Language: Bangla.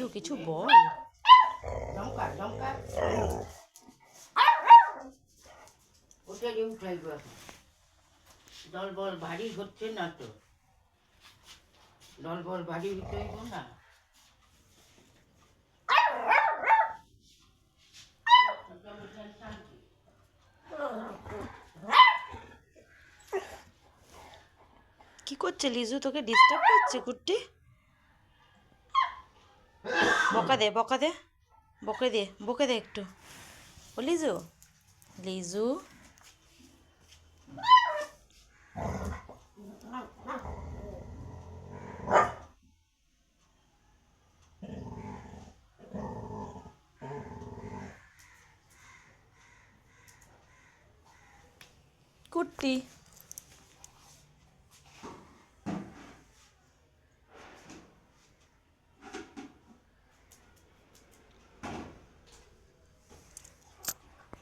লিজু কিছু বল। দল বল ভারী হচ্ছে না তো, দল বল ভারী হইব না। কি করছে লিজু, তোকে ডিস্টার্ব করছে কুট্টি? বকা দে বকা দে, বকে দে একটু। ও লিজু, লিজু কুট্টি।